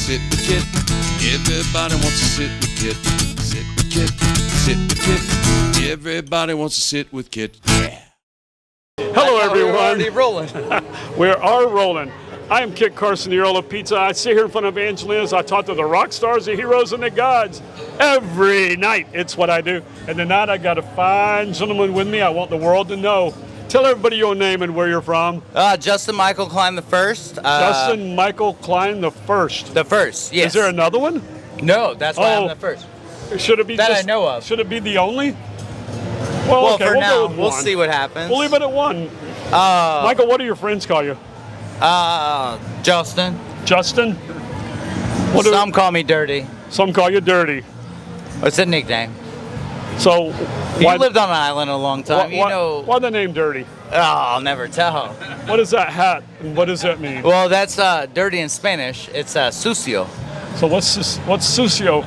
sit with Kit. Everybody wants to sit with Kit. Sit with Kit. Sit with Kit. Everybody wants to sit with Kit. Yeah. Hello, everyone. We're already rolling. We are rolling. I am Kit Carson, the Earl of Pizza. I sit here in front of Angelina as I talk to the rock stars, the heroes, and the gods every night. It's what I do. And tonight I got a fine gentleman with me. I want the world to know. Tell everybody your name and where you're from. Justin Michael Cline the first. Justin Michael Cline the first. The first, yes. Is there another one? No, that's why I'm the first. Should it be that I know of? Should it be the only? Well, okay, for we'll now, go with we'll one. see what happens. We'll leave it at one. Michael, what do your friends call you? Justin. Justin? Some call me Dirty. Some call you Dirty. It's a nickname. So, you lived on an island a long time. Why the name Dirty? Oh, I'll never tell. What is that hat, and what does that mean? Well, that's dirty in Spanish. It's Sucio. So what's Sucio?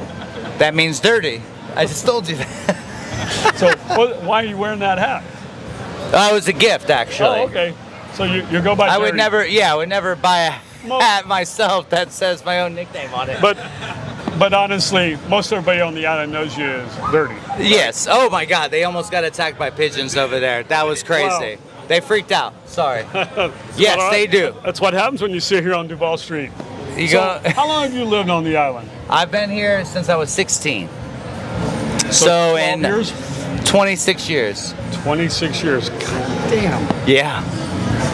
That means dirty. I just told you that. So why are you wearing that hat? It was a gift, actually. Oh, okay. So you go by Dirty. I would never buy a hat myself that says my own nickname on it. But honestly, most everybody on the island knows you as Dirty. Yes. Oh my God, they almost got attacked by pigeons over there. That was crazy. Wow. They freaked out. Sorry. Yes, they do. That's what happens when you sit here on Duval Street. How long have you lived on the island? I've been here since I was 16. So in years? 26 years. 26 years. God damn. Yeah.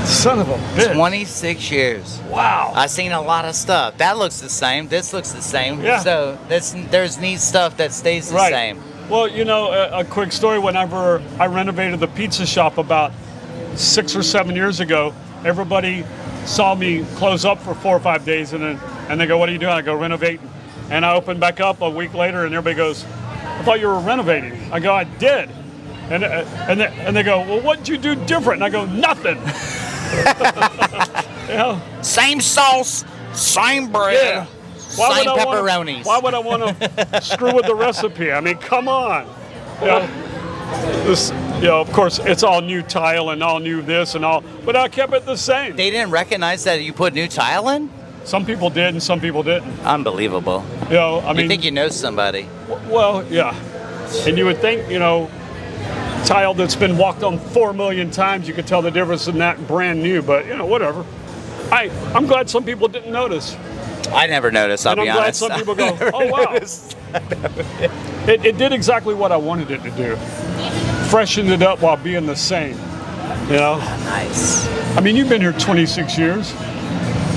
Son of a bitch. 26 years. Wow. I've seen a lot of stuff. That looks the same. This looks the same. Yeah. So there's neat stuff that stays the same. Well, you know, a quick story. Whenever I renovated the pizza shop about 6 or 7 years ago, everybody saw me close up for 4 or 5 days, and they go, "What are you doing?" I go, "Renovating." And I opened back up a week later, and everybody goes, "I thought you were renovating." I go, "I did." And they go, "Well, what'd you do different?" And I go, "Nothing." You know? Same sauce, same bread, Yeah. same pepperonis. Why would I want to screw with the recipe? I mean, come on. Of course, it's all new tile and all new this and all, but I kept it the same. They didn't recognize that you put new tile in? Some people did and some people didn't. Unbelievable. I mean, you think you know somebody? Well, yeah. And you would think, tile that's been walked on 4 million times, you could tell the difference in that and brand new, but whatever. I'm glad some people didn't notice. I never noticed, I'll be honest. And I'm glad some people go, "Oh, wow." It did exactly what I wanted it to do. Freshened it up while being the same, Nice. I mean, you've been here 26 years.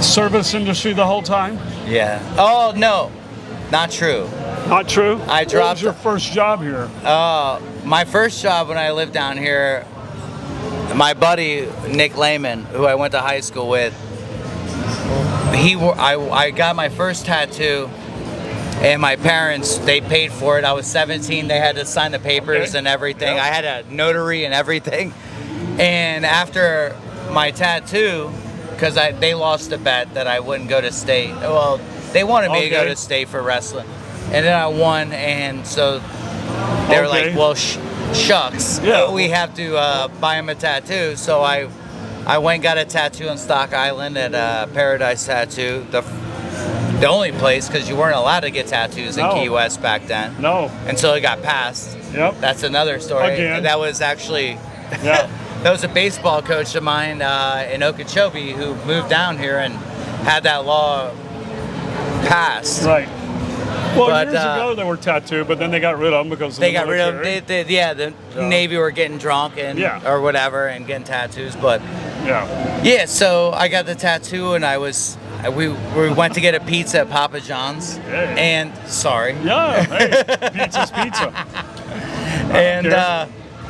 Service industry the whole time? Yeah. Oh, no. Not true. Not true? What was your first job here? My first job when I lived down here, my buddy Nick Lehman, who I went to high school with, I got my first tattoo, and my parents, they paid for it. I was 17. They had to sign the papers and everything. Yep. I had a notary and everything. And after my tattoo, because they lost a bet that I wouldn't go to state. Well, they wanted me to go to state for wrestling. And then I won, and so they were like, "Well, shucks, we have to buy him a tattoo." So I went and got a tattoo on Stock Island at Paradise Tattoo, the only place, because you weren't allowed to get tattoos in Key West back then. No. Until it got passed. Yep. That's another story. Again. That was actually... Yeah. That was a baseball coach of mine in Okeechobee who moved down here and had that law passed. Right. Well, years ago they were tattooed, but then they got rid of them because they got rid of them. The Navy were getting drunk or whatever and getting tattoos. But so I got the tattoo, and we went to get a pizza at Papa John's. Hey. And pizza's pizza. And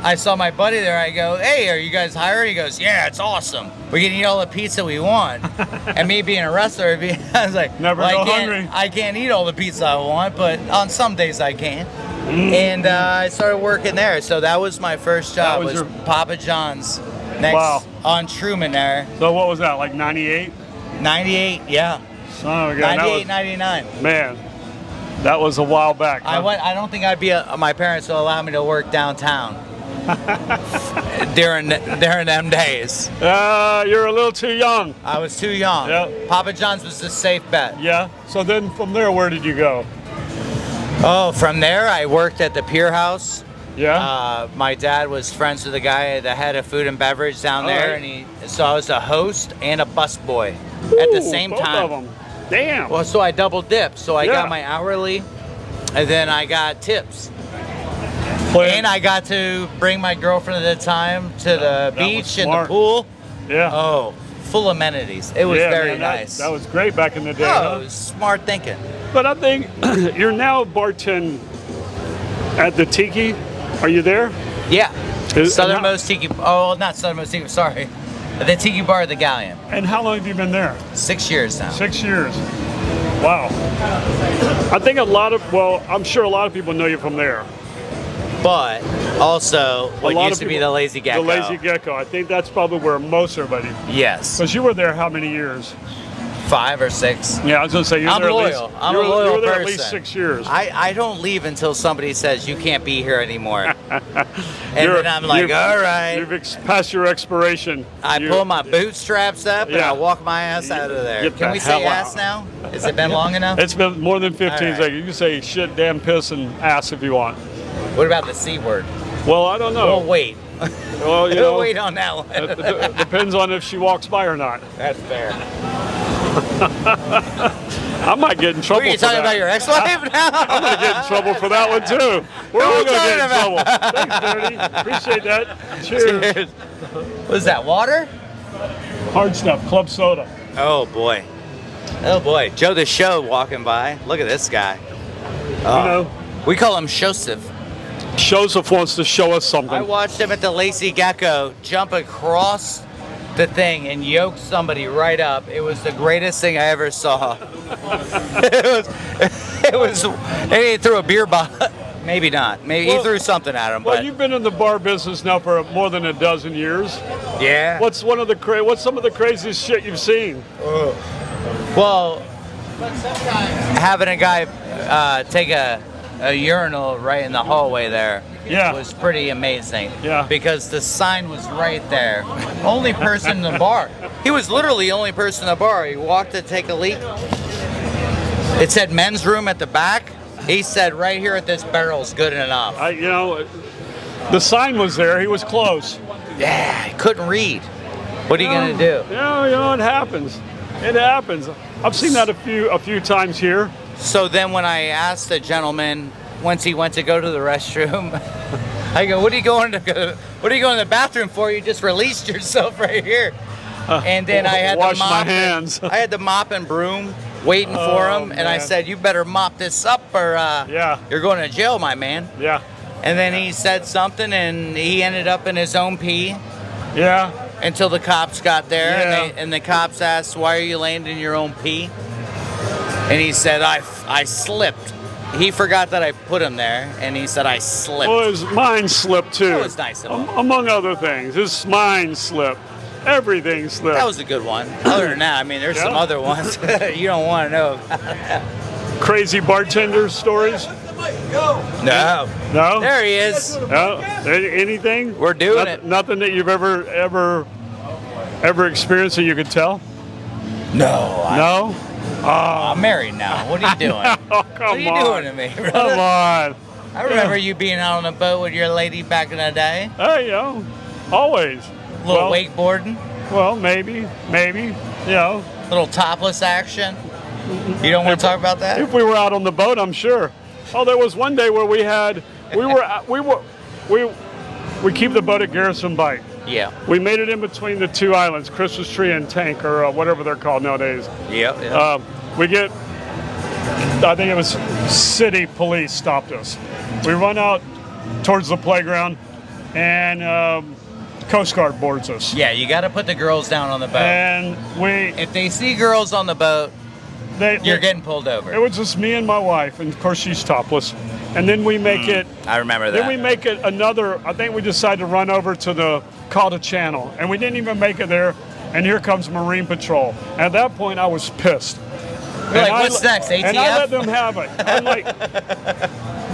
I saw my buddy there. I go, "Hey, are you guys hiring?" He goes, "Yeah, it's awesome. We can eat all the pizza we want." And me being a wrestler, I was like, "Never go hungry." I can't eat all the pizza I want, but on some days I can. And I started working there. So that was my first job. Was Papa John's next on Truman there. So what was that, like 98? 98, yeah. Son of a gun. 98, 99. Man, that was a while back. Huh? I don't think my parents will allow me to work downtown. during them days. You're a little too young. I was too young. Yep. Papa John's was the safe bet. Yeah. So then from there, where did you go? Oh, from there I worked at the Pier House. Yeah. My dad was friends with the guy, the head of food and beverage down there, right. and so I was a host and a busboy at the same both time. Of them. Damn. Well, so I double dipped. So I Yeah. got my hourly, and then I got tips. Playing- And I got to bring my girlfriend at the time to the that was beach and the smart. pool. Yeah. Oh, full amenities. It was Yeah, very man, nice. That was great back in the day. Oh, Huh? it was smart thinking. But I think you're now bartending at the Tiki. Are you there? Yeah. Is- Southernmost Tiki. Oh, not Southernmost Tiki. Sorry. The Tiki Bar of the Galleon. And how long have you been there? 6 years now. 6 years. Wow. I think I'm sure a lot of people know you from there. But also, what lot used of to be people- the Lazy Gecko. The Lazy Gecko. I think that's probably where most everybody. Yes. Because you were there how many years? 5 or 6. Yeah, I was going to say you're I'm there loyal. at least. I'm you a were- loyal You were there person. at least 6 years. I don't leave until somebody says you can't be here anymore. And You're- then I'm like, you've- all right. You've passed your expiration. I You- pull my bootstraps up and Yeah. I walk my ass out of there. Get Can the we hell say ass out. now? Has it been long enough? It's been more than 15 All right. seconds. You can say shit, damn, piss, and ass if you want. What about the C word? Well, I don't know. We'll wait. Well, you We'll know, wait on that one. it depends on if she walks by or not. That's fair. I might get in trouble Were you for talking that. about your ex-wife now? I'm going to get in trouble for that one, too. We're all we going to get in talking trouble. Thanks, Dirty. Appreciate that. Cheers. Cheers. Was that water? Hard stuff, club soda. Oh boy. Oh boy. Joe the Show walking by. Look at this guy. You know, We call him Joseph. Joseph wants to show us something. I watched him at the Lazy Gecko jump across the thing and yoke somebody right up. It was the greatest thing I ever saw. it was, and he threw a beer bottle. Maybe not. Maybe Well- he threw something at him, Well, but you've been in the bar business now for more than a dozen years. yeah. What's some of the craziest shit you've seen? Well, having a guy take a urinal right in the hallway there Yeah. was pretty amazing. Yeah. Because the sign was right there. Only person in the bar. He was literally the only person in the bar. He walked to take a leak. It said men's room at the back. He said right here at this barrel's good enough. The sign was there. He was close. Yeah, he couldn't read. What are you gonna do? It happens. It happens. I've seen that a few times here. So then when I asked the gentleman once he went to go to the restroom, I go, what are you going to the bathroom for? You just released yourself right here. And then I had wash the mop my hands. I had the mop and broom waiting for him, and I man. said, you better mop this up or you're going to jail, my man. Yeah. And then he said something, and he ended up in his own pee Yeah. until the cops got there, Yeah. and the cops asked, why are you laying in your own pee? And he said, I slipped. He forgot that I put him there, and he said, I slipped. Well, his mind slipped too. That was nice of him. Among other things, his mind slipped. Everything slipped. That was a good one. Other than that, I mean, there's some Yeah. other ones you don't want to know. Crazy bartender stories. No. No. There he is. No. Anything? We're doing it. Nothing that you've ever experienced that you could tell. No. No. I'm married now. What are you doing? Oh, What come are you on. doing to me, brother? Come on. I remember you being out on a boat with your lady back in the day. Hey, always. A little Well, wakeboarding, Well, maybe. little topless action. You don't want to talk about that? If we were out on the boat, I'm sure. Oh, there was one day where we keep the boat at Garrison Bight. Yeah. We made it in between the two islands, Christmas Tree and Tank, or whatever they're called nowadays. Yep. I think it was city police stopped us. We run out towards the playground, and Coast Guard boards us. Yeah, you got to put the girls down on the boat. And If they see girls on the boat, you're getting pulled over. It was just me and my wife, and of course she's topless. And then we make it. I remember that. Then we make it another. I think we decided to run over to the Calda Channel, and we didn't even make it there. And here comes Marine Patrol. At that point, I was pissed. You're like, what's next, ATF? And I let them have it. I'm like,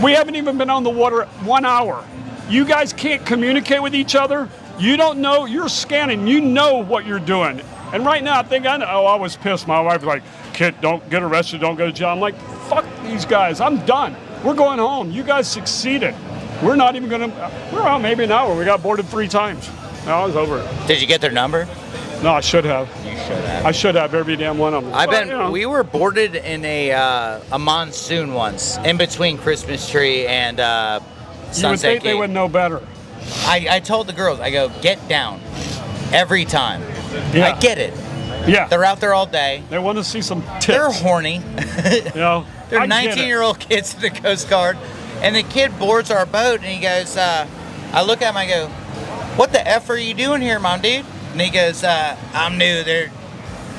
we haven't even been on the water 1 hour. You guys can't communicate with each other. You don't know. You're scanning. You know what you're doing. And right now, I think I know. Oh, I was pissed. My wife was like, "Kit, don't get arrested. Don't go to jail." I'm like, "Fuck these guys. I'm done. We're going home. You guys succeeded. We're not even gonna. We're out maybe an hour. We got boarded 3 times. No, I was over it. Did you get their number? No, I should have. You should have. I should have every damn one of them. I've But, been. you know, We were boarded in a monsoon once, in between Christmas tree and you would Sunset think they Gate. would know better. I told the girls, I go, get down, every time. Yeah. I get it. Yeah. They're out there all day. They want to see some tits. They're horny. You know, They're I get it. 19-year-old kids in the Coast Guard, and the kid boards our boat, and he goes, I look at him, I go, "What the F are you doing here, Mom, dude?" And he goes, "I'm new. They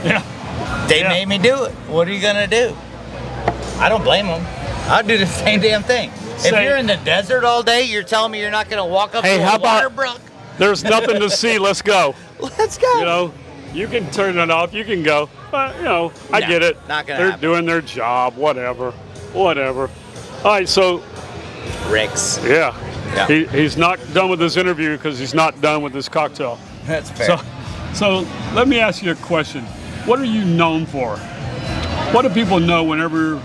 Yeah. Yeah. made me do it. What are you gonna do?" I don't blame them. I'd do the same damn thing. If Say- you're in the desert all day, you're telling me you're not gonna walk up Hey, to how a water about- brook? There's nothing to see. Let's go. Let's go. You know, you can turn it off. You can go. But, you know, I No, get it. not gonna They're happen. doing their job. Whatever. All right. So, Ricks. yeah. Yeah. He's not done with this interview because he's not done with this cocktail. That's fair. So let me ask you a question. What are you known for? What do people know whenever your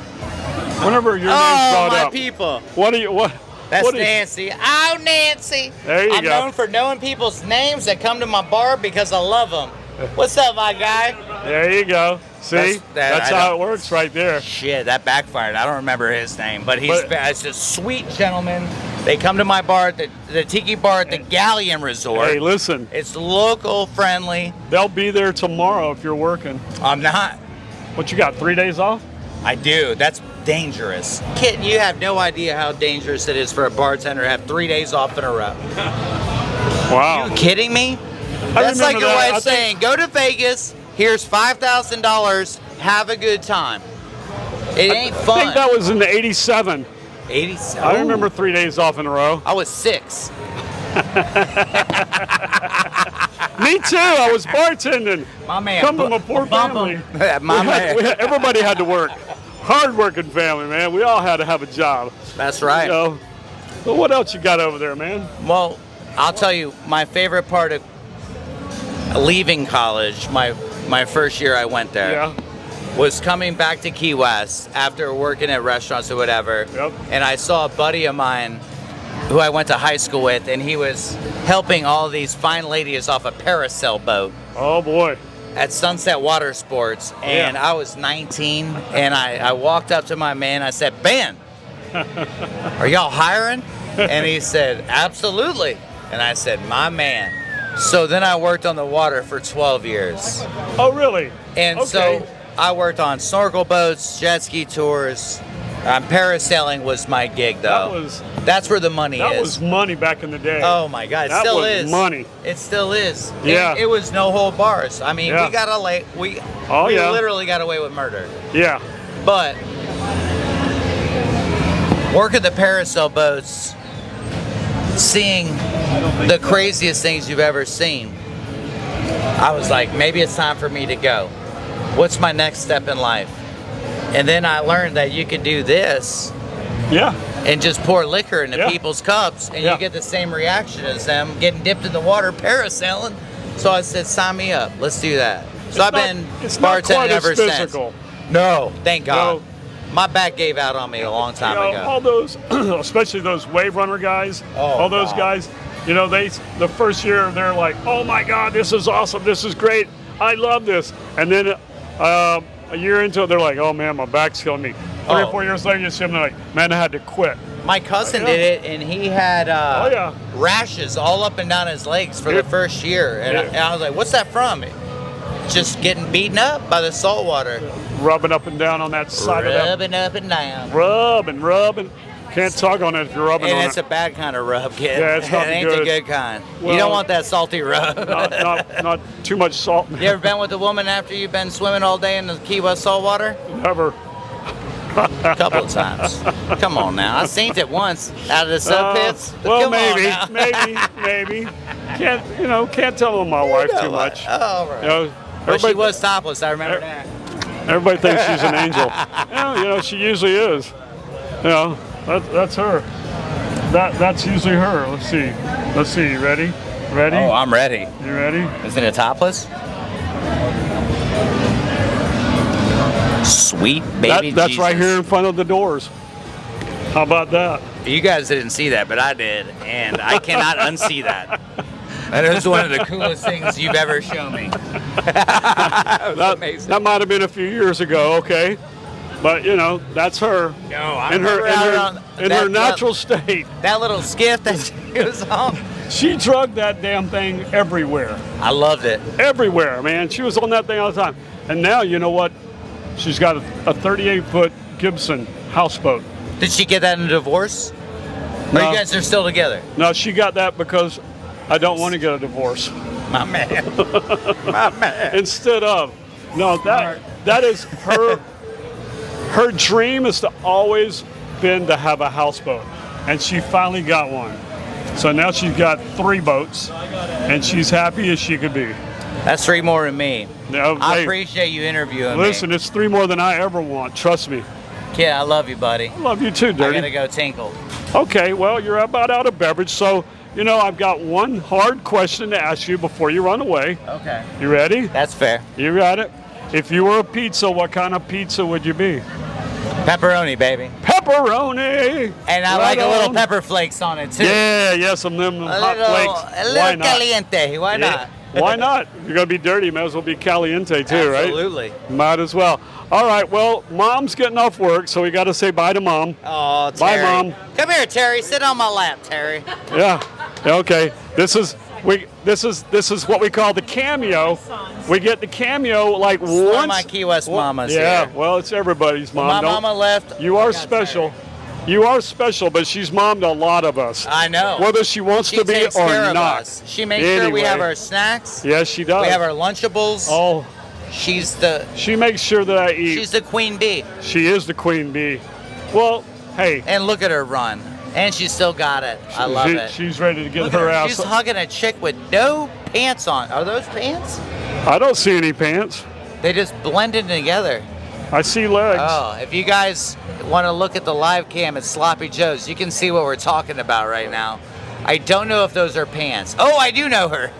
name's brought my up? people. What are you? What? That's what is- Nancy. Oh, Nancy. There you I'm go. known for knowing people's names that come to my bar because I love them. What's up, my guy? There you go. See, that's I how don't- it works right there. Shit, that backfired. I don't remember his name, but he's But- he's a sweet gentleman. They come to my bar at the Tiki Bar at the Galleon Resort. Hey, listen, It's local friendly. they'll be there tomorrow if you're working. I'm not. What you got? 3 days off? I do. That's dangerous. Kit, you have no idea how dangerous it is for a bartender to have 3 days off in a row. Wow. You kidding me? I That's like remember your that. way I of think- saying, go to Vegas, here's $5,000, have a good time. It ain't I fun. think that was in the '87. 87. I remember 3 days off in a row. I was 6. Me too. I was bartending. My man. Come from a poor bump family. him. My man. Everybody had to work. Hard-working family, man. We all had to have a job. That's right. You know. But what else you got over there, man? Well, I'll tell you, my favorite part of leaving college, my first year I went there, Yeah. was coming back to Key West after working at restaurants or whatever. Yep. And I saw a buddy of mine who I went to high school with, and he was helping all these fine ladies off a parasail boat Oh boy. at Sunset Water Sports. And Yeah. I was 19, and I walked up to my man. I said, "Ben, are y'all hiring?" And he said, "Absolutely." And I said, "My man." So then I worked on the water for 12 years. Oh really? And Okay. so I worked on snorkel boats, jet ski tours. Parasailing was my gig, though. That's where the money That is. was money back in the day. Oh my God, it That still was is. money. It still is. Yeah. It was no hold bars. I mean, Yeah. we got away. We Oh, yeah. literally got away with murder. Yeah. But working the parasail boats, seeing the craziest things you've ever seen, I was like, maybe it's time for me to go. What's my next step in life? And then I learned that you could do this Yeah. and just pour liquor into Yeah. people's cups, and Yeah. you get the same reaction as them getting dipped in the water parasailing. So I said, sign me up. Let's do that. So I've been It's not bartending quite as ever physical. since. No, thank God. No. My back gave out on me a long time You know, ago. all those, especially those wave runner guys, Oh, all those God. guys, you know, the first year they're like, "Oh my God, this is awesome, this is great, I love this," and then a year into it, they're like, "Oh man, my back's killing me." 3 or Oh. 4 years later, you see them, they're like, "Man, I had to quit." My cousin Yeah. did it, and he had Oh, yeah. rashes all up and down his legs for Yeah. the first year. And, Yeah. I was like, what's that from? Just getting beaten up by the salt water. Rubbing up and down on that side of that. Rubbing up and down. Rubbing. Can't tug on it if you're rubbing And on it's it. a bad kind of rub, kid. Yeah, it's not It ain't good. the good kind. You Well, don't want that salty rub. not too much salt. You ever been with a woman after you've been swimming all day in the Key West salt water? Never. A couple of times. Come on now. I seen it once out of the sub pits. Well, Come on maybe, now. maybe. Can't tell on my wife too much. Oh, right. You know, But she everybody- was topless, I remember that. Everybody thinks she's an angel. Yeah, you know, she usually is. You know, that's her. That's usually her. Let's see. You ready? Ready? Oh, I'm ready. You ready? Is it a topless? Sweet baby That's Jesus. right here in front of the doors. How about that? You guys didn't see that, but I did, and I cannot unsee that. That is one of the coolest things you've ever shown me. That was amazing. That might have been a few years ago, okay? But you know, that's her. No, I in her natural state. That little skiff that she was on. She drugged that damn thing everywhere. I loved it. Everywhere, man. She was on that thing all the time. And now, you know what? She's got a 38-foot Gibson houseboat. Did she get that in a divorce? Or No. you guys are still together? No, she got that because I don't want to get a divorce. My man. My man. Instead of, no, that is her. Her dream is to always been to have a houseboat, and she finally got one. So now she's got 3 boats, and she's happy as she could be. That's 3 more than me. Now, I hey, appreciate you interviewing listen, me. it's 3 more than I ever want. Trust me. Kid, I love you, buddy. I love you too, Dirty. I gotta go tinkle. Okay, well, you're about out of beverage, so you know I've got one hard question to ask you before you run away. Okay. You ready? That's fair. You got it. If you were a pizza, what kind of pizza would you be? Pepperoni, baby. Pepperoni. And I like a little pepper flakes on it too. Yeah, some of them hot flakes. A little Why not? caliente. Why not? Why not? You're gonna be dirty. Might as well be caliente too, right? Absolutely. Might as well. All right. Well, Mom's getting off work, so we got to say bye to Mom. Oh, Bye, Terry. Mom. Come here, Terry. Sit on my lap, Terry. Yeah. Okay. This is what we call the cameo. We get the cameo like One once. of my Key West mamas Yeah. here. Well, it's everybody's mom. My Don't- mama left. You are I got special. Terry. You are special, but she's mom to a lot of us. I know. Whether she wants She to be takes or care of not. us. She makes sure we Anyway. have our snacks. Yes, she does. We have our Lunchables. Oh, she makes sure that I eat. She's the queen bee. She is the queen bee. Well, hey. And look at her run. And she still got it. I love it. She's ready to get Look at her ass. She's hugging a chick with no pants on. Are those pants? I don't see any pants. They just blended together. I see legs. Oh, if you guys want to look at the live cam at Sloppy Joe's, you can see what we're talking about right now. I don't know if those are pants. Oh, I do know her.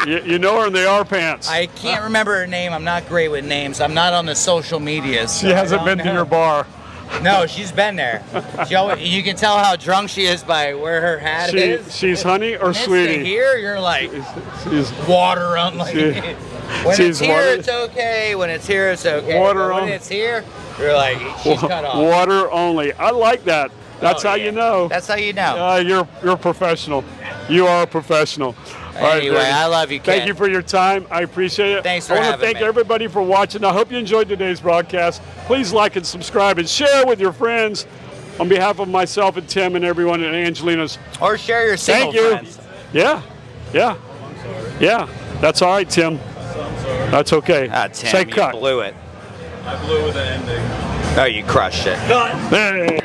You know her and they are pants. I can't remember her name. I'm not great with names. I'm not on the social medias. She hasn't been to your bar. No, she's been there. You can tell how drunk she is by where her hat is. She's honey or When it's sweetie? to here, you're like She's water only. When she's it's here, water- it's okay. When it's here, it's okay. Water But when on- it's here, you're like, she's cut off. Water only. I like that. That's Oh, how yeah. you know. That's how you know. You're a professional. You are a professional. All right, Anyway, Dirty. I love you, Thank Kit. you for your time. I appreciate it. Thanks for I want to having thank me. everybody for watching. I hope you enjoyed today's broadcast. Please like and subscribe and share with your friends. On behalf of myself and Tim and everyone at Angelina's. Or share your single Thank you. friends. Yeah. Yeah. That's all right, Tim. That's okay. Ah, Tim, Say you cut. blew it. I blew with the ending. Oh, you crushed it. Hey.